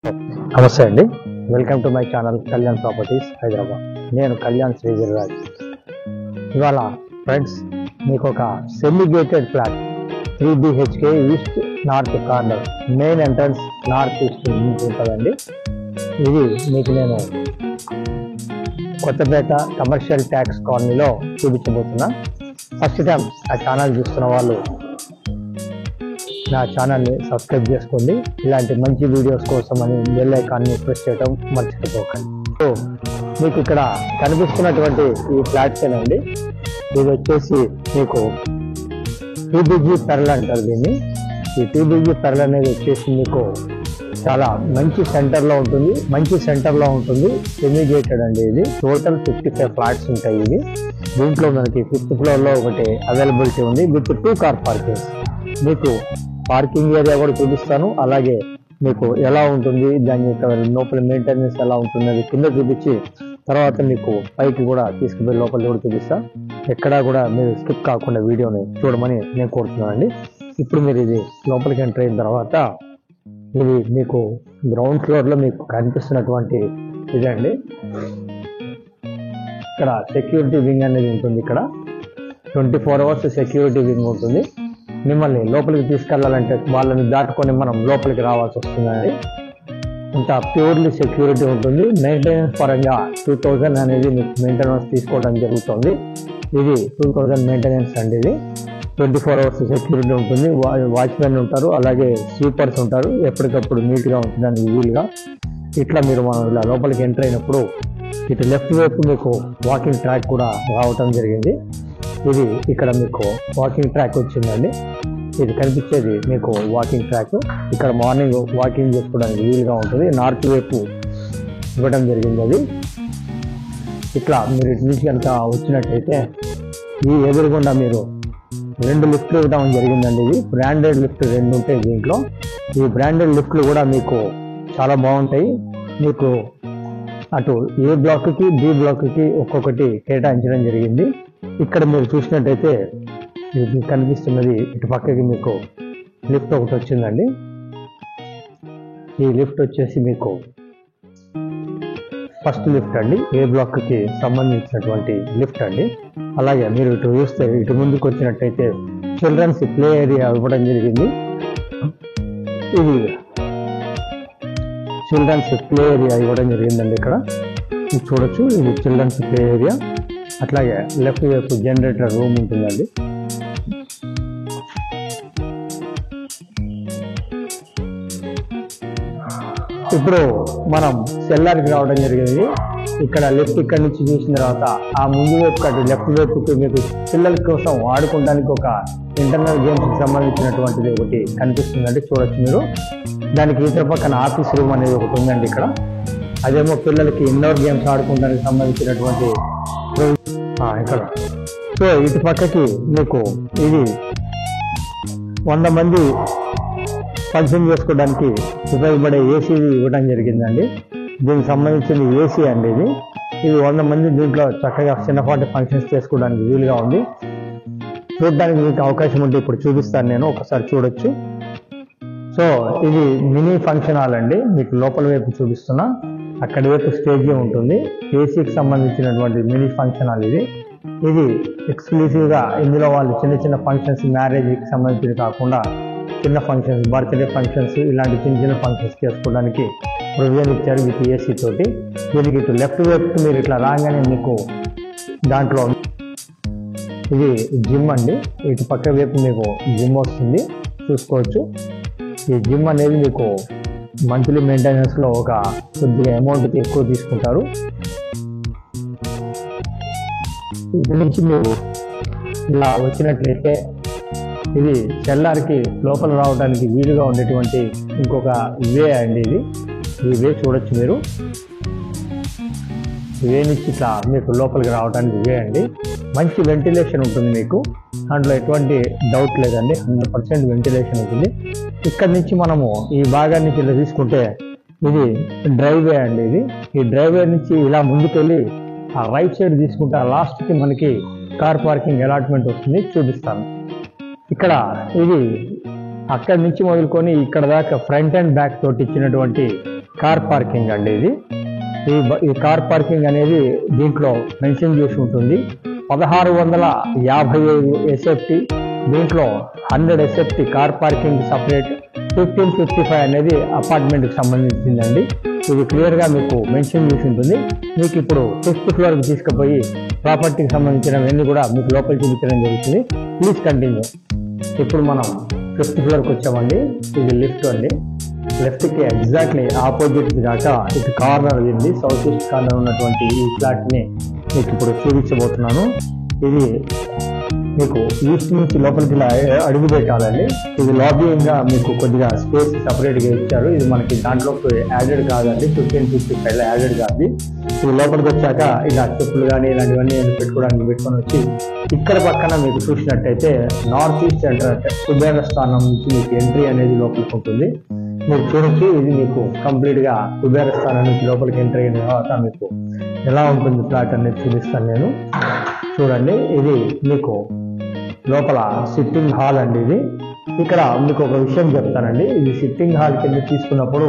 నమస్తే అండి, welcome to my channel Kalyan properties Hyderabad. నేను కళ్యాణ్ శ్రీగిరిరాజ్. ఇవాళ ఫ్రెండ్స్ మీకు ఒక semi gated flat 3 BHK east north corner, main entrance north east నుంచి ఉంటుందండి. ఇది మీకు నేను కొత్తపేట కమర్షియల్ ట్యాక్స్ కాలనీలో చూపించబోతున్నా. ఫస్ట్ టైం ఆ ఛానల్ చూస్తున్న వాళ్ళు నా ఛానల్ని సబ్స్క్రైబ్ చేసుకోండి. ఇలాంటి మంచి వీడియోస్ కోసం అని బెల్ ఐకాన్ని ప్రెస్ చేయడం మర్చిపోకండి. సో మీకు ఇక్కడ కనిపిస్తున్నటువంటి ఈ ఫ్లాట్స్ ఏనండి. ఇది వచ్చేసి మీకు TBG పెరల్ అంటారు దీన్ని. ఈ TBG పెరల్ అనేది వచ్చేసి మీకు చాలా మంచి సెంటర్లో ఉంటుంది. సెమీ గేటెడ్ అండి. ఇది టోటల్ 55 ఫ్లాట్స్ ఉంటాయి. ఇది దీంట్లో మనకి 5th ఫ్లోర్లో ఒకటి అవైలబిలిటీ ఉంది విత్ 2 కార్ పార్కింగ్స్. మీకు పార్కింగ్ ఏరియా కూడా చూపిస్తాను. అలాగే మీకు ఎలా ఉంటుంది, దాని యొక్క లోపల మెయింటెనెన్స్ ఎలా ఉంటుంది అది కింద చూపించి తర్వాత మీకు పైకి కూడా తీసుకుపోయి లోపల కూడా చూపిస్తా. ఎక్కడా కూడా మీరు స్కిప్ కాకుండా వీడియోని చూడమని నేను కోరుతున్నానండి. ఇప్పుడు మీరు ఇది లోపలికి ఎంటర్ అయిన తర్వాత ఇది మీకు గ్రౌండ్ ఫ్లోర్లో మీకు కనిపిస్తున్నటువంటి ఇదండి. ఇక్కడ సెక్యూరిటీ వింగ్ అనేది ఉంటుంది. ఇక్కడ 24 hours సెక్యూరిటీ వింగ్ ఉంటుంది. మిమ్మల్ని లోపలికి తీసుకెళ్లాలంటే వాళ్ళని దాటుకొని మనం లోపలికి రావాల్సి వస్తుందండి. ఇంత ప్యూర్లీ సెక్యూరిటీ ఉంటుంది. మెయింటెనెన్స్ పరంగా 2000 అనేది మీకు మెయింటెనెన్స్ తీసుకోవడం జరుగుతుంది. ఇది 2000 మెయింటెనెన్స్ అండి. ఇది 24 hours సెక్యూరిటీ ఉంటుంది. వాచ్మెన్ ఉంటారు, అలాగే స్వీపర్స్ ఉంటారు. ఎప్పటికప్పుడు నీట్గా ఉంటుందని వీలుగా. ఇట్లా మీరు మనం ఇలా లోపలికి ఎంటర్ అయినప్పుడు ఇటు లెఫ్ట్ వైపు మీకు వాకింగ్ ట్రాక్ కూడా రావటం జరిగింది. ఇది ఇక్కడ మీకు వాకింగ్ ట్రాక్ వచ్చిందండి. ఇది కనిపించేది మీకు వాకింగ్ ట్రాక్. ఇక్కడ మార్నింగ్ వాకింగ్ చేసుకోవడానికి వీలుగా ఉంటుంది. నార్త్ వైపు ఇవ్వడం జరిగింది. అది ఇట్లా మీరు ఇటు నుంచి కనుక వచ్చినట్టయితే ఈ ఎదురుగుండా మీరు 2 లిఫ్ట్లు ఇవ్వడం జరిగిందండి. ఇది బ్రాండెడ్ లిఫ్ట్ 2 ఉంటాయి దీంట్లో. ఈ బ్రాండెడ్ లిఫ్ట్లు కూడా మీకు చాలా బాగుంటాయి. మీకు అటు A బ్లాక్కి B బ్లాక్కి ఒక్కొక్కటి కేటాయించడం జరిగింది. ఇక్కడ మీరు చూసినట్టయితే మీకు కనిపిస్తున్నది ఇటు పక్కకి మీకు లిఫ్ట్ ఒకటి వచ్చిందండి. ఈ లిఫ్ట్ వచ్చేసి మీకు ఫస్ట్ లిఫ్ట్ అండి, A బ్లాక్కి సంబంధించినటువంటి లిఫ్ట్ అండి. అలాగే మీరు ఇటు చూస్తే ఇటు ముందుకు వచ్చినట్టయితే చిల్డ్రన్స్ ప్లే ఏరియా ఇవ్వడం జరిగింది. ఇది చిల్డ్రన్స్ ప్లే ఏరియా ఇవ్వడం జరిగిందండి. ఇక్కడ చూడొచ్చు, ఇది చిల్డ్రన్స్ ప్లే ఏరియా. అట్లాగే లెఫ్ట్ వైపు జనరేటర్ రూమ్ ఉంటుందండి. ఇప్పుడు మనం సెల్లార్కి రావడం జరిగింది. ఇక్కడ లెఫ్ట్ ఇక్కడ నుంచి చూసిన తర్వాత ఆ ముందు వైపు అటు లెఫ్ట్ వైపుకి మీకు పిల్లల కోసం ఆడుకోవడానికి ఒక ఇంటర్నల్ గేమ్స్కి సంబంధించినటువంటిది ఒకటి కనిపిస్తుందండి. చూడొచ్చు మీరు. దానికి ఇతర పక్కన ఆఫీస్ రూమ్ అనేది ఒకటి ఉందండి. ఇక్కడ అదేమో పిల్లలకి ఇండోర్ గేమ్స్ ఆడుకోవడానికి సంబంధించినటువంటి ఇక్కడ. సో ఇటు పక్కకి మీకు ఇది 100 మంది ఫంక్షన్ చేసుకోవడానికి ఉపయోగపడే ఏసీ ఇవ్వడం జరిగిందండి. దీనికి సంబంధించిన ఏసీ అండి. ఇది 100 మంది దీంట్లో చక్కగా చిన్నపాటి ఫంక్షన్స్ చేసుకోవడానికి వీలుగా ఉంది. చూడడానికి మీకు అవకాశం ఉంటే ఇప్పుడు చూపిస్తాను నేను, ఒకసారి చూడొచ్చు. సో ఇది మినీ ఫంక్షన్ హాల్ అండి. మీకు లోపల వైపు చూపిస్తున్నా. అక్కడి వైపు స్టేజ్ ఉంటుంది. ఏసీకి సంబంధించినటువంటి మినీ ఫంక్షన్ హాల్ ఇది. ఇది ఎక్స్క్లూసివ్గా ఇందులో వాళ్ళు చిన్న చిన్న ఫంక్షన్స్, మ్యారేజ్కి సంబంధించి కాకుండా చిన్న ఫంక్షన్స్, బర్త్డే ఫంక్షన్స్, ఇలాంటి చిన్న ఫంక్షన్స్ చేసుకోవడానికి ప్రొవిజన్ ఇచ్చారు విత్ ఏసీ తోటి. దీనికి ఇటు లెఫ్ట్ వైపు మీరు ఇట్లా రాగానే మీకు దాంట్లో ఇది జిమ్ అండి. ఇటు పక్క వైపు మీకు జిమ్ వస్తుంది, చూసుకోవచ్చు. ఈ జిమ్ అనేది మీకు మంత్లీ మెయింటెనెన్స్లో ఒక కొద్దిగా అమౌంట్కి ఎక్కువ తీసుకుంటారు. ఇది నుంచి మీరు ఇలా వచ్చినట్లయితే ఇది సెల్లార్కి లోపల రావడానికి వీలుగా ఉండేటువంటి ఇంకొక వే అండి. ఈ వే చూడొచ్చు మీరు. వే నుంచి ఇట్లా మీకు లోపలికి రావడానికి వే అండి. మంచి వెంటిలేషన్ ఉంటుంది మీకు, దాంట్లో ఎటువంటి డౌట్ లేదండి. 100% వెంటిలేషన్ ఉంటుంది. ఇక్కడ నుంచి మనము ఈ భాగాన్ని నుంచి ఇలా తీసుకుంటే ఇది డ్రైవే అండి. ఈ డ్రైవే నుంచి ఇలా ముందుకెళ్ళి ఆ రైట్ సైడ్ తీసుకుంటే ఆ లాస్ట్కి మనకి కార్ పార్కింగ్ అలాట్మెంట్ వస్తుంది, చూపిస్తాను. ఇక్కడ ఇది అక్కడి నుంచి మొదలుకొని ఇక్కడ దాకా ఫ్రంట్ అండ్ బ్యాక్ తోటి ఇచ్చినటువంటి కార్ పార్కింగ్ అండి. ఈ కార్ పార్కింగ్ అనేది దీంట్లో మెన్షన్ చేసి ఉంటుంది. 1655 SFT, దీంట్లో 100 SFT కార్ పార్కింగ్ సపరేట్, 1555 అనేది అపార్ట్మెంట్కి సంబంధించిందండి. ఇది క్లియర్గా మీకు మెన్షన్ చేసి ఉంటుంది. మీకు ఇప్పుడు 5th ఫ్లోర్కి తీసుకుపోయి ప్రాపర్టీకి సంబంధించినవన్నీ కూడా మీకు లోపల చూపించడం జరుగుతుంది. Please continue. ఇప్పుడు మనం 5th ఫ్లోర్కి వచ్చామండి. ఇది లిఫ్ట్ అండి. లెఫ్ట్కి ఎగ్జాక్ట్లీ ఆపోజిట్ దాకా ఇటు కార్నర్ ఉంది. సౌత్ ఈస్ట్ కార్నర్ ఉన్నటువంటి ఈ ఫ్లాట్ని మీకు ఇప్పుడు చూపించబోతున్నాను. ఇది మీకు ఈస్ట్ నుంచి లోపలికి ఇలా అడుగు పెట్టాలండి. ఇది లాబీయింగ్గా మీకు కొద్దిగా స్పేస్ సపరేట్గా ఇచ్చారు. ఇది మనకి దాంట్లోకి యాడెడ్ కాదండి, 1555 యాడెడ్ కాదు. ఇది లోపలికి వచ్చాక ఇలా చెప్పులు కానీ ఇలాంటివన్నీ పెట్టుకోవడానికి పెట్టుకొని వచ్చి ఇక్కడ పక్కన మీకు చూసినట్టయితే నార్త్ ఈస్ట్ ఎంటర్ కుబేర స్థానం నుంచి మీకు ఎంట్రీ అనేది లోపలికి ఉంటుంది. మీరు చూడొచ్చు. ఇది మీకు కంప్లీట్గా కుబేర స్థానం నుంచి లోపలికి ఎంట్రీ అయిన తర్వాత మీకు ఎలా ఉంటుంది ఫ్లాట్ అనేది చూపిస్తాను నేను. చూడండి, ఇది మీకు లోపల సిట్టింగ్ హాల్ అండి. ఇది ఇక్కడ మీకు ఒక విషయం చెప్తానండి. ఇది సిట్టింగ్ హాల్ కింద తీసుకున్నప్పుడు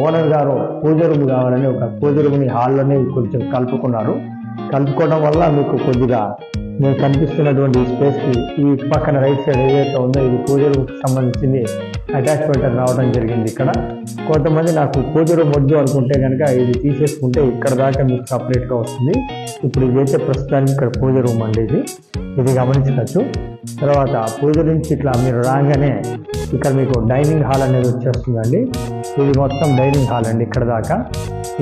ఓనర్ గారు పూజ రూమ్ కావాలని ఒక పూజ రూమ్ని హాల్లోనే కొంచెం కలుపుకోవడం వల్ల మీకు కొద్దిగా మీకు కనిపిస్తున్నటువంటి స్పేస్కి ఈ పక్కన రైట్ సైడ్ ఏదైతే ఉందో ఇది పూజ రూమ్కి సంబంధించింది అటాచ్మెంట్ రావడం జరిగింది. ఇక్కడ కొంతమంది నాకు పూజ రూమ్ వద్దు అనుకుంటే కనుక ఇది తీసేసుకుంటే ఇక్కడ దాకా మీకు సపరేట్గా వస్తుంది. ఇప్పుడు ఇదైతే ప్రస్తుతానికి ఇక్కడ పూజ రూమ్ అండి. ఇది గమనించవచ్చు. తర్వాత పూజ నుంచి ఇట్లా మీరు రాగానే ఇక్కడ మీకు డైనింగ్ హాల్ అనేది వచ్చేస్తుందండి. ఇది మొత్తం డైనింగ్ హాల్ అండి ఇక్కడ దాకా.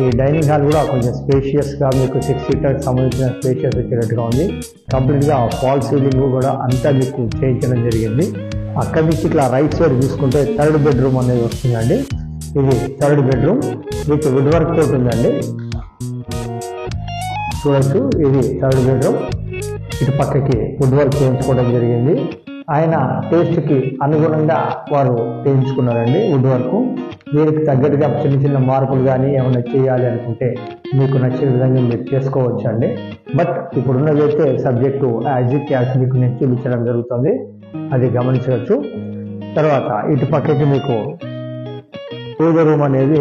ఈ డైనింగ్ హాల్ కూడా కొంచెం స్పేషియస్గా మీకు 6 సీటర్కి సంబంధించిన స్పేషియస్ వచ్చేటట్టుగా ఉంది. కంప్లీట్గా ఫాల్ సీలింగ్ కూడా అంతా మీకు చేయించడం జరిగింది. అక్కడి నుంచి ఇట్లా రైట్ సైడ్ చూసుకుంటే 3rd బెడ్రూమ్ అనేది వస్తుందండి. ఇది 3rd bedroom with wood work తోటి ఉందండి. చూడొచ్చు, ఇది 3rd బెడ్రూమ్. ఇటు పక్కకి వుడ్ వర్క్ చేయించుకోవడం జరిగింది. ఆయన టేస్ట్కి అనుగుణంగా వారు చేయించుకున్నారండి వుడ్ వర్క్. దీనికి తగ్గట్టుగా చిన్న మార్పులు కానీ ఏమైనా చేయాలి అనుకుంటే మీకు నచ్చిన విధంగా మీరు చేసుకోవచ్చు అండి. బట్ ఇప్పుడున్నదైతే సబ్జెక్టు యాజ్ ఇట్ యాజ్ మీకు నేను చూపించడం జరుగుతుంది, అది గమనించవచ్చు. తర్వాత ఇటు పక్కకి మీకు పూజ రూమ్ అనేది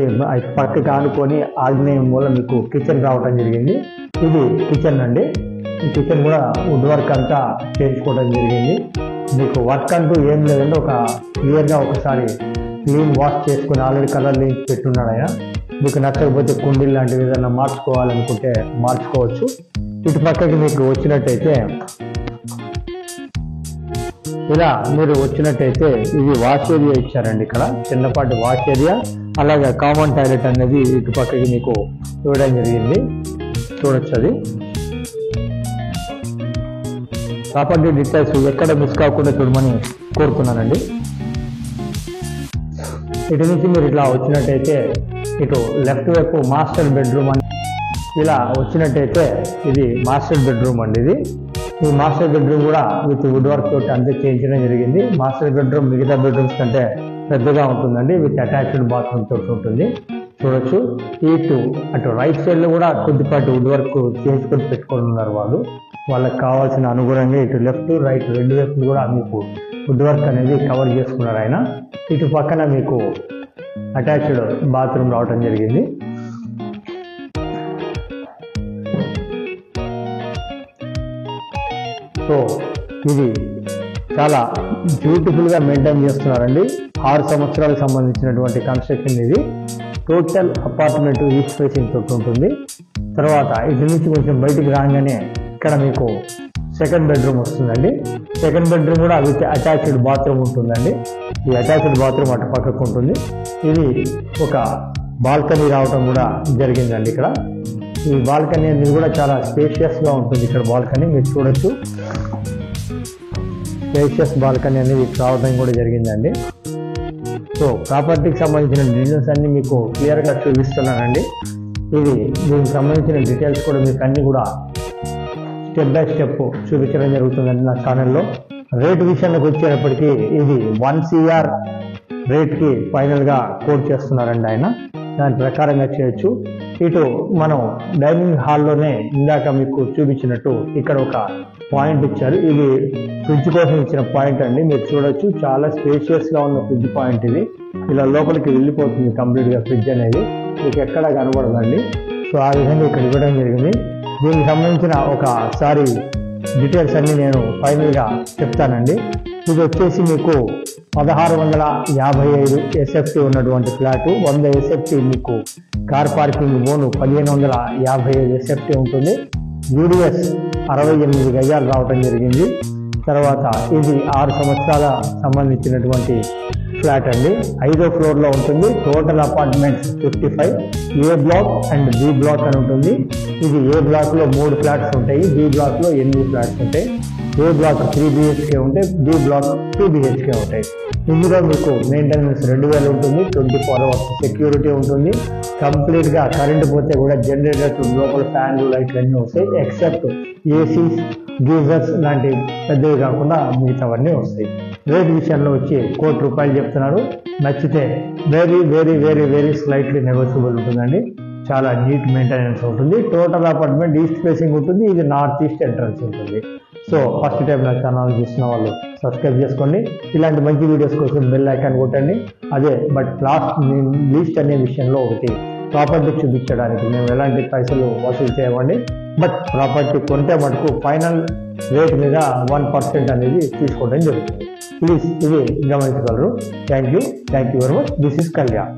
పక్కకి ఆనుకొని ఆగ్నేయం మూల మీకు కిచెన్ రావడం జరిగింది. ఇది కిచెన్ అండి. ఈ కిచెన్ కూడా వుడ్ వర్క్ అంతా చేయించుకోవడం జరిగింది. మీకు వర్క్ అంటూ ఏం లేదంటే ఒక క్లియర్గా ఒకసారి క్లీన్ వాష్ చేసుకుని ఆల్రెడీ కలర్ లేచి పెట్టున్నాడు ఆయన. మీకు నచ్చకపోతే కుండీలు లాంటివి ఏదైనా మార్చుకోవాలనుకుంటే మార్చుకోవచ్చు. ఇటు పక్కకి మీకు వచ్చినట్టయితే ఇలా మీరు వచ్చినట్టయితే ఇది వాష్ ఏరియా ఇచ్చారండి. ఇక్కడ చిన్నపాటి వాష్ ఏరియా, అలాగే కామన్ టాయిలెట్ అనేది ఇటు పక్కకి మీకు ఇవ్వడం జరిగింది. చూడొచ్చు. అది ప్రాపర్టీ డీటెయిల్స్ ఎక్కడ మిస్ కాకుండా చూడమని కోరుతున్నానండి. ఇటు నుంచి మీరు ఇట్లా వచ్చినట్టయితే ఇటు లెఫ్ట్ వైపు మాస్టర్ బెడ్రూమ్ అని ఇలా వచ్చినట్టయితే ఇది మాస్టర్ బెడ్రూమ్ అండి. ఈ మాస్టర్ బెడ్రూమ్ కూడా విత్ వుడ్ వర్క్ తోటి అంతే చేయించడం జరిగింది. మాస్టర్ బెడ్రూమ్ మిగతా బెడ్రూమ్స్ కంటే పెద్దగా ఉంటుందండి. విత్ అటాచ్డ్ బాత్రూమ్ తోటి ఉంటుంది. చూడొచ్చు. ఇటు అటు రైట్ సైడ్లో కూడా కొద్దిపాటి వుడ్ వర్క్ చేయించుకొని పెట్టుకొని ఉన్నారు వాళ్ళు. వాళ్ళకి కావాల్సిన అనుగుణంగా ఇటు లెఫ్ట్ రైట్ 2 వైపులు కూడా మీకు వుడ్ వర్క్ అనేది కవర్ చేసుకున్నారు ఆయన. ఇటు పక్కన మీకు అటాచ్డ్ బాత్రూమ్ రావడం జరిగింది. సో ఇది చాలా బ్యూటిఫుల్గా మెయింటైన్ చేస్తున్నారండి. 6 సంవత్సరాలకు సంబంధించినటువంటి కన్స్ట్రక్షన్ ఇది. టోటల్ అపార్ట్మెంట్ ఈస్ట్ ఫేసింగ్ తోటి ఉంటుంది. తర్వాత ఇటు నుంచి కొంచెం బయటికి రాగానే ఇక్కడ మీకు 2nd బెడ్రూమ్ వస్తుందండి. 2nd బెడ్రూమ్ కూడా విత్ అటాచ్డ్ బాత్రూమ్ ఉంటుందండి. ఈ అటాచ్డ్ బాత్రూమ్ అటు పక్కకు ఉంటుంది. ఇది ఒక బాల్కనీ రావడం కూడా జరిగిందండి. ఇక్కడ ఈ బాల్కనీ అనేది కూడా చాలా స్పేషియస్గా ఉంటుంది. ఇక్కడ బాల్కనీ మీరు చూడొచ్చు. స్పేషియస్ బాల్కనీ అనేది రావడం కూడా జరిగిందండి. సో ప్రాపర్టీకి సంబంధించిన డీటెయిల్స్ అన్ని మీకు క్లియర్గా చూపిస్తున్నానండి. దీనికి సంబంధించిన డీటెయిల్స్ కూడా మీకు అన్ని కూడా స్టెప్ బై స్టెప్ చూపించడం జరుగుతుందండి నా ఛానల్లో. రేట్ విషయానికి వచ్చేటప్పటికి ఇది 1 CR రేట్కి ఫైనల్గా కోట్ చేస్తున్నారండి ఆయన. దాని ప్రకారంగా చేయొచ్చు. ఇటు మనం డైనింగ్ హాల్లోనే ఇందాక మీకు చూపించినట్టు ఇక్కడ ఒక పాయింట్ ఇచ్చారు. ఇది ఫ్రిడ్జ్ కోసం ఇచ్చిన పాయింట్ అండి. మీరు చూడొచ్చు, చాలా స్పేషియస్ గా ఉన్న ఫ్రిడ్జ్ పాయింట్ ఇది. ఇలా లోపలికి వెళ్ళిపోతుంది కంప్లీట్ గా ఫ్రిడ్జ్ అనేది, మీకు ఎక్కడా కనబడదండి. సో ఆ విధంగా ఇక్కడ ఇవ్వడం జరిగింది. దీనికి సంబంధించిన ఒకసారి డీటెయిల్స్ అన్ని నేను ఫైనల్ గా చెప్తానండి. ఇది వచ్చేసి మీకు 1655 SFT ఉన్నటువంటి ఫ్లాట్, 100 SFT మీకు కార్ పార్కింగ్ బోను 1555 SFT ఉంటుంది. UDS 68 గజాలు రావటం జరిగింది. తర్వాత ఇది 6 సంవత్సరాల సంబంధించినటువంటి ఫ్లాట్ అండి. 5వ ఫ్లోర్ లో ఉంటుంది. Total apartments 55. A block and B block అని ఉంటుంది. ఇది A బ్లాక్ లో 3 ఫ్లాట్స్ ఉంటాయి, B బ్లాక్ లో 8 ఫ్లాట్స్ ఉంటాయి. A బ్లాక్ 3 BHK ఉంటాయి, B బ్లాక్ 2 BHK ఉంటాయి. ఇందులో మీకు మెయింటెనెన్స్ 2000 ఉంటుంది. 24 అవర్స్ సెక్యూరిటీ ఉంటుంది. కంప్లీట్ గా కరెంట్ పోతే కూడా జనరేటర్ లోపల ఫ్యాన్లు లైట్లు అన్నీ వస్తాయి. ఎక్సెప్ట్ ఏసీ గీజర్స్ లాంటి పెద్దవి కాకుండా మిగతావన్నీ వస్తాయి. రేట్ విషయంలో వచ్చి ₹1,00,00,000 చెప్తున్నారు. నచ్చితే very very very very slightly negotiable ఉంటుందండి. చాలా నీట్ మెయింటెనెన్స్ ఉంటుంది. టోటల్ అపార్ట్మెంట్ ఈస్ట్ ఫేసింగ్ ఉంటుంది. ఇది నార్త్ ఈస్ట్ ఎంట్రన్స్ ఉంటుంది. సో ఫస్ట్ టైం నా ఛానల్ చూసిన వాళ్ళు సబ్స్క్రైబ్ చేసుకోండి. ఇలాంటి మంచి వీడియోస్ కోసం బెల్ ఐకాన్ కొట్టండి. బట్ లీస్ట్ అనే విషయంలో ఒకటి, ప్రాపర్టీ చూపించడానికి మేము ఎలాంటి పైసలు వసూలు చేయమండి. బట్ ప్రాపర్టీ కొంటే మటుకు ఫైనల్ రేట్ మీద 1% అనేది తీసుకోవడం జరుగుతుంది. ప్లీజ్ ఇది గమనించగలరు. Thank you very much. This is Kalyan.